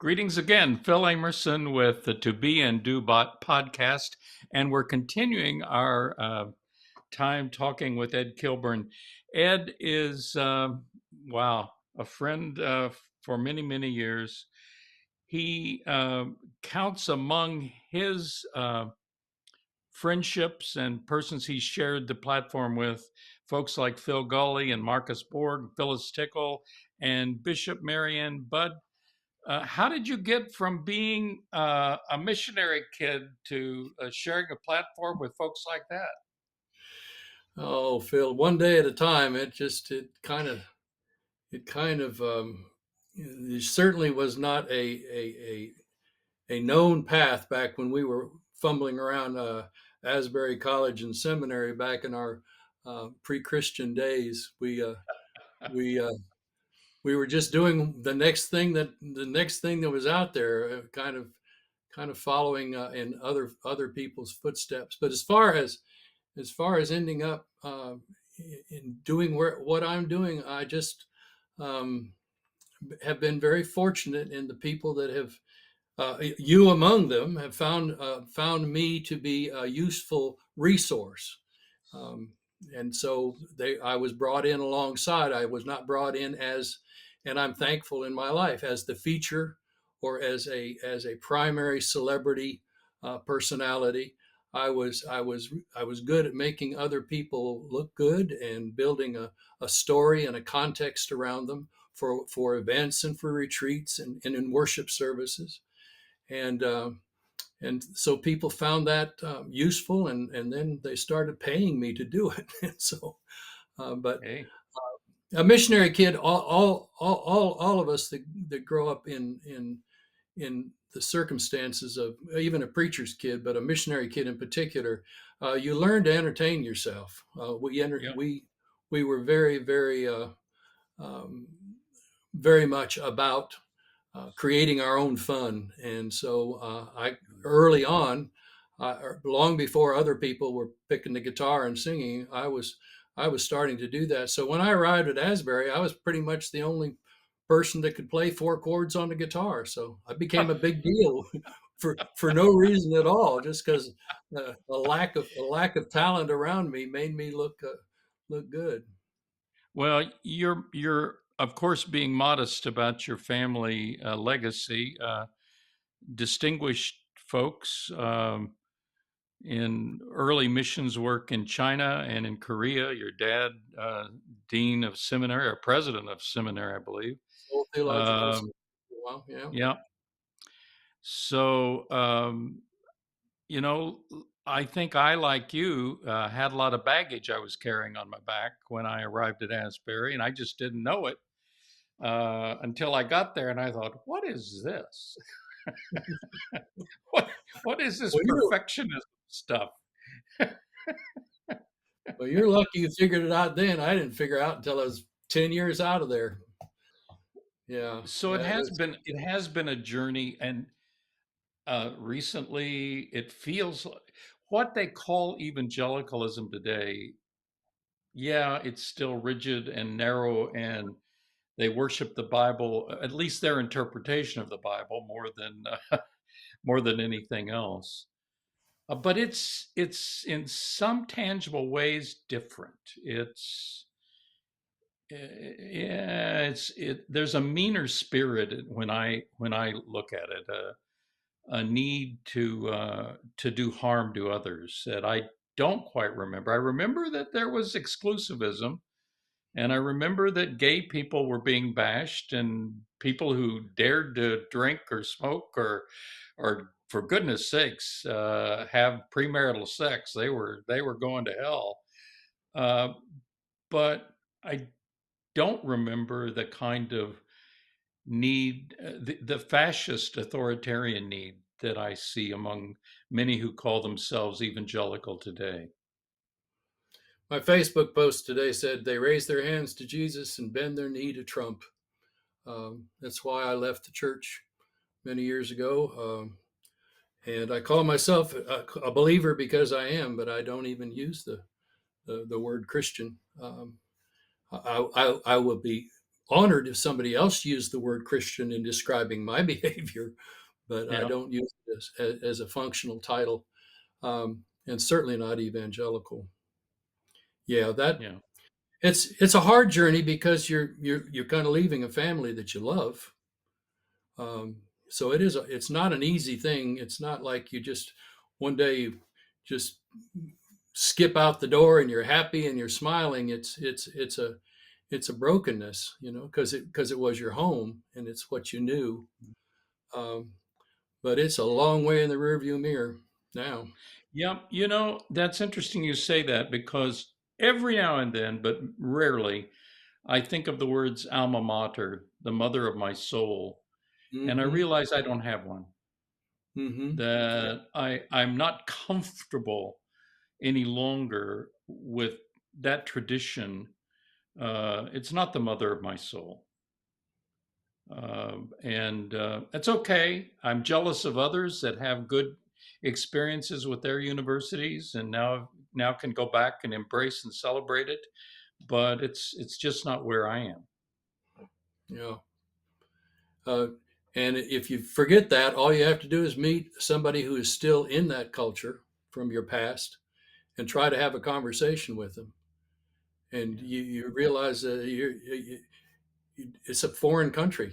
Greetings again, Phil Amerson with the To Be and Do podcast, and we're continuing our time talking with Ed Kilbourne. Ed is, wow, a friend for many, many years. He counts among his friendships and persons he shared the platform with folks like Phil Gully and Marcus Borg, Phyllis Tickle, and Bishop Marianne Budd. How did you get from being a missionary kid to sharing a platform with folks like that? Oh, Phil, one day at a time. It certainly was not a known path back when we were fumbling around Asbury College and Seminary back in our pre-Christian days. We we were just doing the next thing that was out there, kind of following in other people's footsteps. But as far as ending up in doing what I'm doing, I just um, have been very fortunate in the people that have, you among them, have found me to be a useful resource. Um, and so I was brought in alongside. I was not brought in as, and I'm thankful in my life, as the feature or as a primary celebrity personality. I was good at making other people look good and building a story and a context around them for events and for retreats and in worship services. And and so people found that useful, and then they started paying me to do it. And so, but Hey, a missionary kid, all of us that grow up in the circumstances of even a preacher's kid, but a missionary kid in particular, you learn to entertain yourself. yeah. We were um, very much about creating our own fun, and so I early on, long before other people were picking the guitar and singing, I was starting to do that. So when I arrived at Asbury, I was pretty much the only person that could play four chords on the guitar. So I became a big deal for no reason at all, just because a lack of talent around me made me look good. Well, you're of course being modest about your family legacy. Distinguished folks in early missions work in China and in Korea. Your dad, dean of seminary or president of seminary, I believe. Full theological. Um, Well, yeah. yeah. So, you know, I think I, like you, had a lot of baggage I was carrying on my back when I arrived at Asbury, and I just didn't know it until I got there. And I thought, what is this? what, what is this Well, you're perfectionism stuff? Well, you're lucky you figured it out then. I didn't figure out until I was 10 years out of there. Yeah. So Yeah. That's, it has been a journey, and recently it feels like what they call evangelicalism today. Yeah, it's still rigid and narrow, and they worship the Bible, at least their interpretation of the Bible, more than anything else. But it's in some tangible ways different. There's a meaner spirit when I look at it, a need to do harm to others that I don't quite remember. I remember that there was exclusivism, and I remember that gay people were being bashed, and people who dared to drink or smoke or for goodness sakes, have premarital sex, they were going to hell. Uh, but I don't remember the kind of need, the fascist authoritarian need that I see among many who call themselves evangelical today. my Facebook post today said they raise their hands to Jesus and bend their knee to Trump. That's why I left the church many years ago. And I call myself a believer because I am, but I don't even use the word Christian. I will be honored if somebody else used the word Christian in describing my behavior, but I Yeah. don't use it as a functional title, and certainly not evangelical. Yeah, that Yeah. it's a hard journey because you're kind of leaving a family that you love. So it's not an easy thing. It's not like you just one day you just skip out the door and you're happy and you're smiling. It's a brokenness, because it was your home and it's what you knew. Um, but it's a long way in the rearview mirror now. Yeah. That's interesting you say that because every now and then, but rarely, I think of the words alma mater, the mother of my soul, and I Mm-hmm. realize I don't have one. Mm-hmm. That I'm not comfortable any longer with that tradition. It's not the mother of my soul. And that's okay. I'm jealous of others that have good experiences with their universities and now can go back and embrace and celebrate it. But it's just not where I am. Yeah. Uh, and if you forget that, all you have to do is meet somebody who is still in that culture from your past and try to have a conversation with them. And Yeah. you realize that it's a foreign country.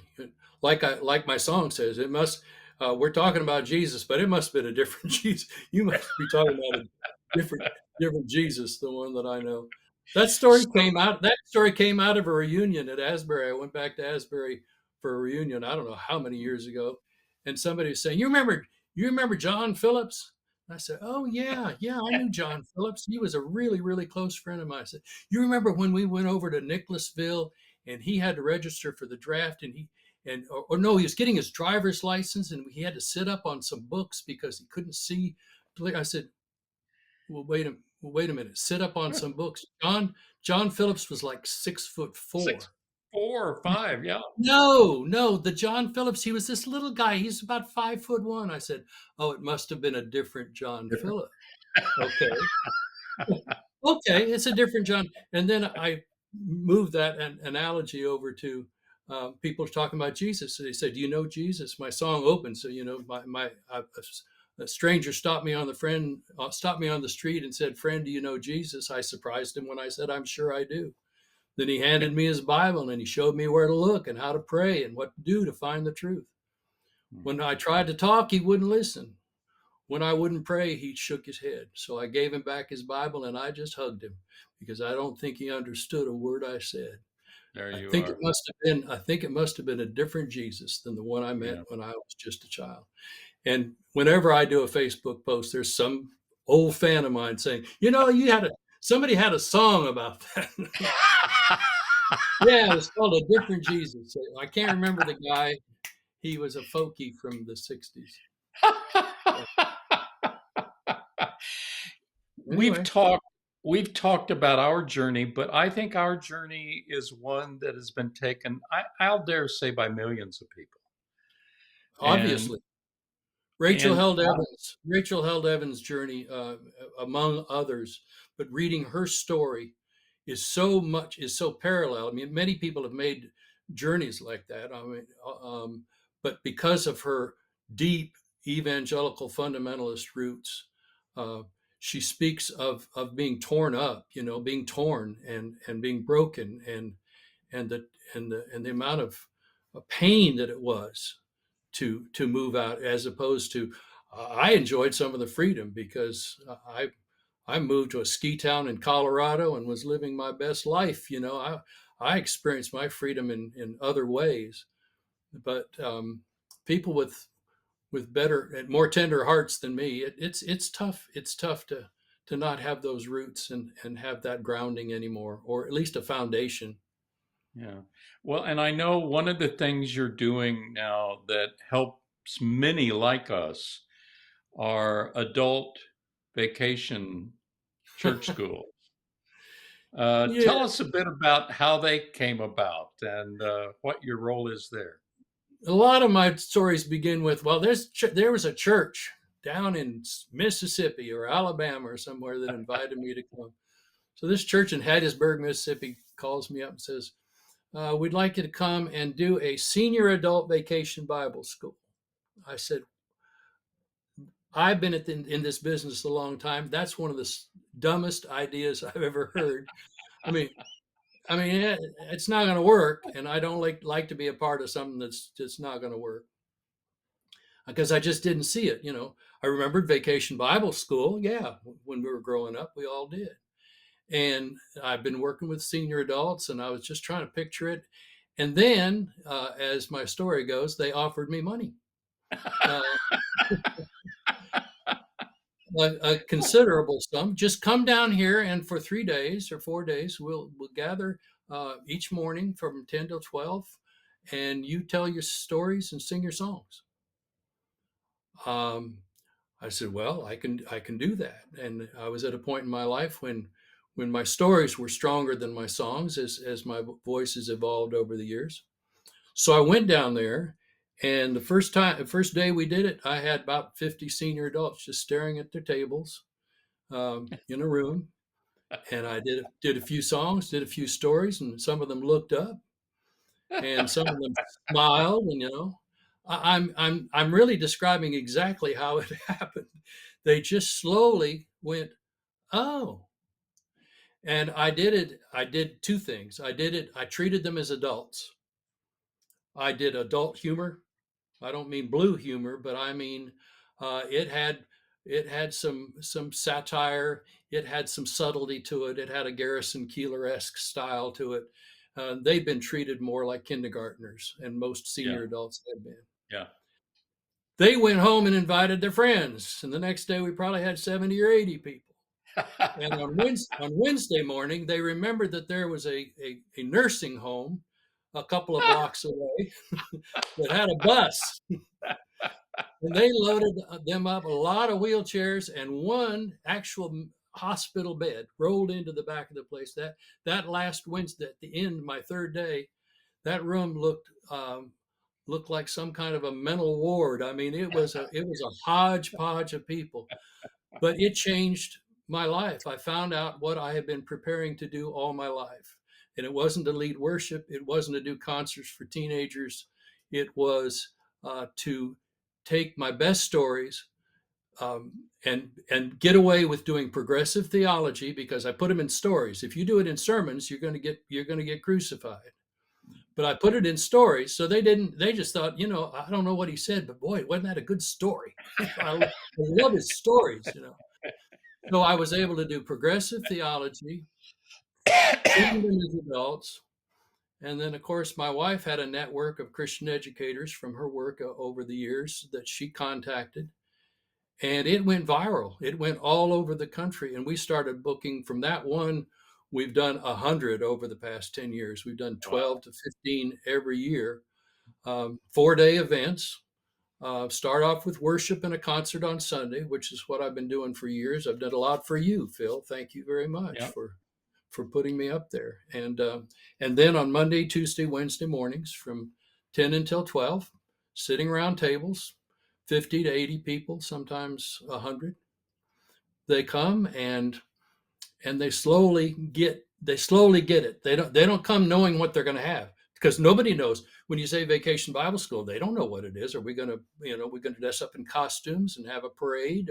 Like my song says, it must. We're talking about Jesus, but it must have been a different Jesus. You must be talking about a different different Jesus, the one that I know. That story So came out. That story came out of a reunion at Asbury. I went back to Asbury for a reunion. I don't know how many years ago, and somebody was saying, "You remember John Phillips?" And I said, "Oh yeah, yeah, I knew John Phillips. He was a really, really close friend of mine." I said, "You remember when we went over to Nicholasville and he had to register for the draft or no, he was getting his driver's license and he had to sit up on some books because he couldn't see." I said, well, wait a minute, sit up on some books. John Phillips was like 6'4". 6'4" or 6'5", yeah. No, the John Phillips, he was this little guy. He's about 5'1". I said, oh, it must have been a different John Different. Phillips. Okay. Okay, it's a different John. And then I moved that analogy over to people talking about Jesus. So they said, "Do you know Jesus?" My song opened, so a stranger stopped me on the street and said, "Friend, do you know Jesus?" I surprised him when I said, "I'm sure I do." Then he handed me his Bible and he showed me where to look and how to pray and what to do to find the truth. When I tried to talk, he wouldn't listen. When I wouldn't pray, he shook his head. So I gave him back his Bible and I just hugged him because I don't think he understood a word I said. There I you think it are. must have been I think it must have been a different Jesus than the one I met Yeah. when I was just a child. And whenever I do a Facebook post, there's some old fan of mine saying, somebody had a song about that. Yeah, it was called A Different Jesus. I can't remember the guy. He was a folkie from the 60s. we've Anyway, talked we've talked about our journey, but I think our journey is one that has been taken, I'll dare say, by millions of people. And obviously, Rachel and Held Evans, Rachel Held Evans' journey, among others, but reading her story is so parallel. I mean, many people have made journeys like that. I mean, but because of her deep evangelical fundamentalist roots, uh, she speaks of being torn up, being torn and being broken, and the amount of pain that it was to move out, as opposed to I enjoyed some of the freedom because I moved to a ski town in Colorado and was living my best life. I experienced my freedom in other ways, but people with better and more tender hearts than me, it's tough. It's tough to not have those roots and have that grounding anymore, or at least a foundation. yeah. Well, and I know one of the things you're doing now that helps many like us are adult vacation church schools. Yeah, Tell us a bit about how they came about and what your role is there. a lot of my stories begin with, well, there was a church down in Mississippi or Alabama or somewhere that invited me to come. So this church in Hattiesburg, Mississippi, calls me up and says, we'd like you to come and do a senior adult vacation Bible school. I said, I've been in this business a long time. That's one of the dumbest ideas I've ever heard. I mean, it's not going to work, and I don't like to be a part of something that's just not going to work because I just didn't see it. I remembered Vacation Bible School. Yeah, when we were growing up, we all did. And I've been working with senior adults, and I was just trying to picture it. And then, as my story goes, they offered me money, uh, a considerable sum. Just come down here, and for 3 days or 4 days, we'll gather each morning from 10 till 12, and you tell your stories and sing your songs. Um, I said, well, I can do that. And I was at a point in my life when my stories were stronger than my songs as my voice has evolved over the years. So I went down there, and the first day we did it, I had about 50 senior adults just staring at their tables in a room. And I did a few songs, did a few stories, and some of them looked up, and some of them smiled, and I'm really describing exactly how it happened. They just slowly went, oh. And I did two things. I treated them as adults. I did adult humor. I don't mean blue humor, but I mean it had some satire. It had some subtlety to it. It had a Garrison Keillor-esque style to it. They've been treated more like kindergartners, and most Yeah. senior adults have been. Yeah. They went home and invited their friends, and the next day we probably had 70 or 80 people. And on Wednesday morning, they remembered that there was a nursing home a couple of blocks away that had a bus. And they loaded them up, a lot of wheelchairs and one actual hospital bed rolled into the back of the place. That last Wednesday, at the end, my third day, that room looked like some kind of a mental ward. I mean, it was a hodgepodge of people, but it changed my life. I found out what I have been preparing to do all my life, and it wasn't to lead worship. It wasn't to do concerts for teenagers. It was to take my best stories and get away with doing progressive theology because I put them in stories. If you do it in sermons, you're going to get crucified. But I put it in stories, so they just thought, I don't know what he said, but boy, wasn't that a good story? I love his stories. So I was able to do progressive theology, treating them as adults. And then, of course, my wife had a network of Christian educators from her work over the years that she contacted. And it went viral. It went all over the country. And we started booking from that one. We've done 100 over the past 10 years. We've done Wow. 12 to 15 every year, 4-day events. Start off with worship and a concert on Sunday, which is what I've been doing for years. I've done a lot for you, Phil. Thank you very much Yeah. for putting me up there. And then on Monday, Tuesday, Wednesday mornings from 10 until 12, sitting around tables, 50 to 80 people, sometimes 100. They come and they slowly get it. They don't come knowing what they're going to have because nobody knows. When you say Vacation Bible School, they don't know what it is. Are we going to we're going to dress up in costumes and have a parade?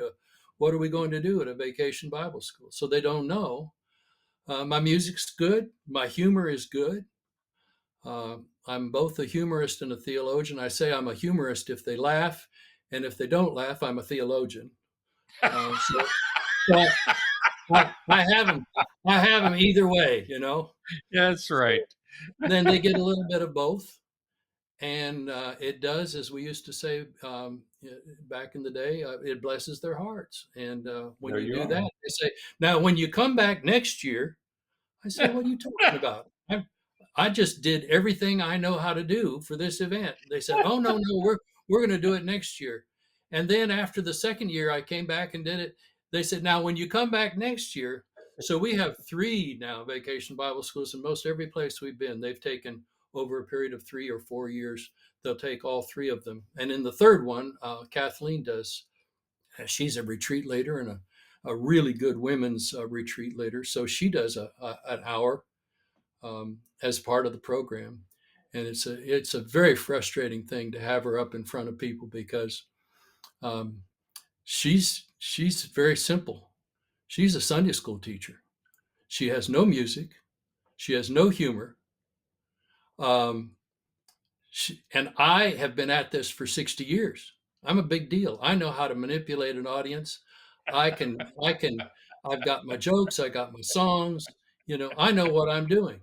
What are we going to do at a Vacation Bible School? So they don't know. My music's good. My humor is good. I'm both a humorist and a theologian. I say I'm a humorist if they laugh, and if they don't laugh, I'm a theologian. So I have them. I have them either way. That's right. So then they get a little bit of both, and it does, as we used to say back in the day, it blesses their hearts. And when There you you do are. that, they say, "Now, when you come back next year," I say, "What are you talking about? I just did everything I know how to do for this event." They said, "Oh no, no, we're going to do it next year." And then after the second year, I came back and did it. They said, "Now, when you come back next year," so we have three now Vacation Bible Schools in most every place we've been. They've taken over a period of 3 or 4 years. They'll take all three of them. And in the third one, Kathleen does. She's a retreat leader and a really good women's retreat leader. So she does an hour as part of the program. And it's a very frustrating thing to have her up in front of people because um, she's very simple. She's a Sunday school teacher. She has no music. She has no humor. Um, and I have been at this for 60 years. I'm a big deal. I know how to manipulate an audience. I can, I've got my jokes, I got my songs, I know what I'm doing.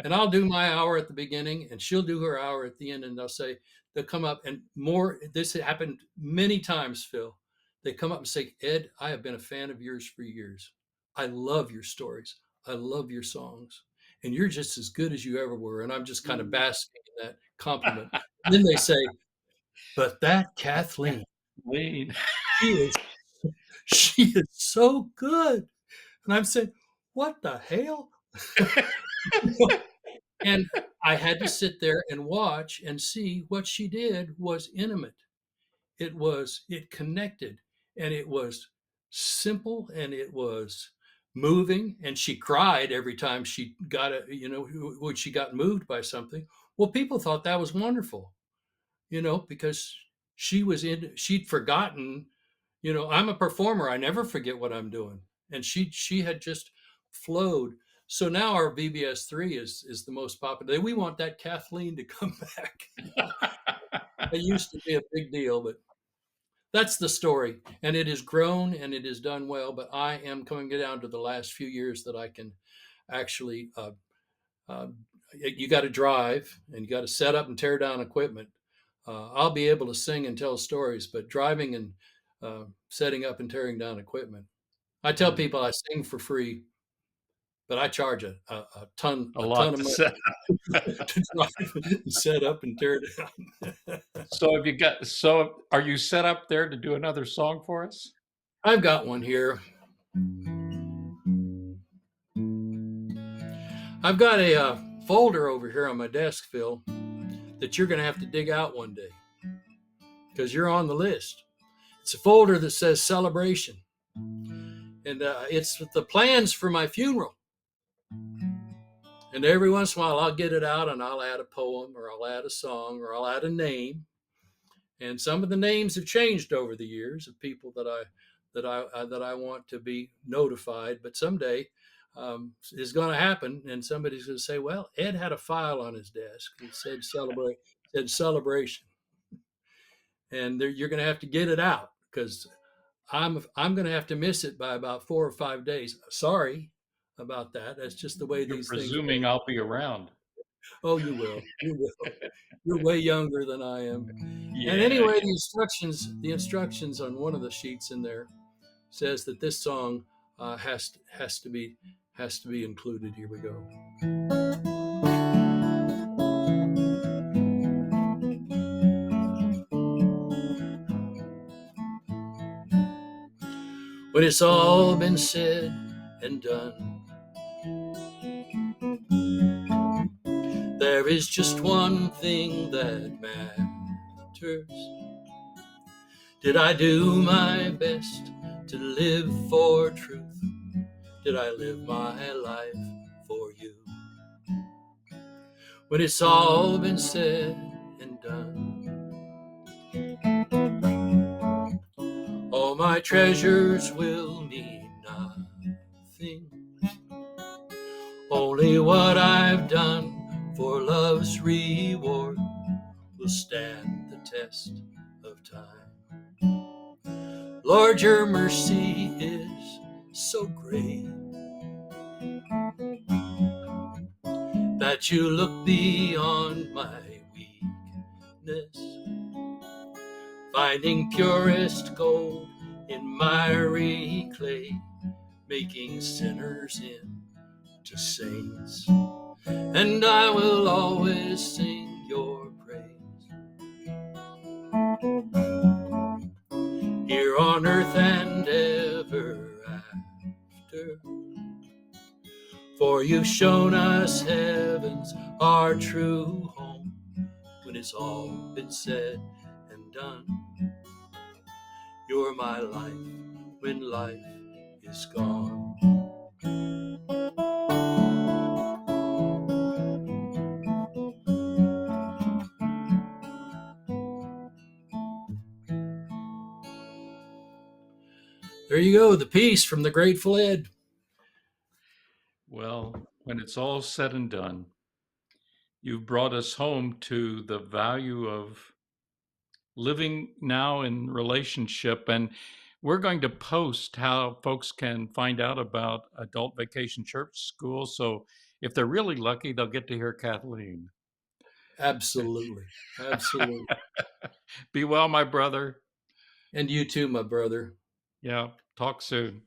And I'll do my hour at the beginning and she'll do her hour at the end. And they'll come up and more. This happened many times, Phil. They come up and say, Ed, I have been a fan of yours for years. I love your stories. I love your songs. And you're just as good as you ever were. And I'm just kind of basking in that compliment. And then they say, but that Kathleen, Lean. she is she is so good. And I'm saying, what the hell? And I had to sit there and watch and see what she did was intimate. It connected and it was simple and it was moving. And she cried every time she got when she got moved by something. Well, people thought that was wonderful, because she'd forgotten, I'm a performer. I never forget what I'm doing. And she had just flowed. So now our VBS 3 is the most popular. We want that Kathleen to come back. It used to be a big deal, but that's the story. And it has grown and it has done well. But I am coming down to the last few years that I can actually. Uh, you got to drive and you got to set up and tear down equipment. I'll be able to sing and tell stories, but driving and setting up and tearing down equipment. I tell people I sing for free, but I charge a ton A a ton lot of to money say. to drive and set up and tear down. So are you set up there to do another song for us? I've got one here. I've got a folder over here on my desk, Phil, that you're going to have to dig out one day because you're on the list. It's a folder that says celebration, and it's the plans for my funeral. And every once in a while, I'll get it out and I'll add a poem or I'll add a song or I'll add a name. And some of the names have changed over the years of people that I want to be notified. But someday it's going to happen, and somebody's going to say, "Well, Ed had a file on his desk. It said celebration," and you're going to have to get it out because I'm going to have to miss it by about 4 or 5 days. Sorry about that. That's just the way You're these things go. presuming I'll be around. Oh, you will. You will. You're way younger than I am. And Yeah. anyway, the instructions on one of the sheets in there says that this song has to be included. Here we go. When it's all been said and done, there is just one thing that matters. Did I do my best to live for truth? Did I live my life for you? When it's all been said and done, all my treasures will mean nothing. Only what I've done for love's reward will stand the test of time. Lord, your mercy is so great that you look beyond my weakness, finding purest gold in miry clay, making sinners into saints. And I will always sing your praise. Here on earth and ever after, for you've shown us heaven's our true home. When it's all been said and done, you're my life when life is gone. There you go, the piece from the Grateful Dead. Well, when it's all said and done, you've brought us home to the value of living now in relationship. And we're going to post how folks can find out about Adult Vacation Church School. So if they're really lucky, they'll get to hear Kathleen. Absolutely. Absolutely. Be well, my brother. And you too, my brother. Yeah, talk soon.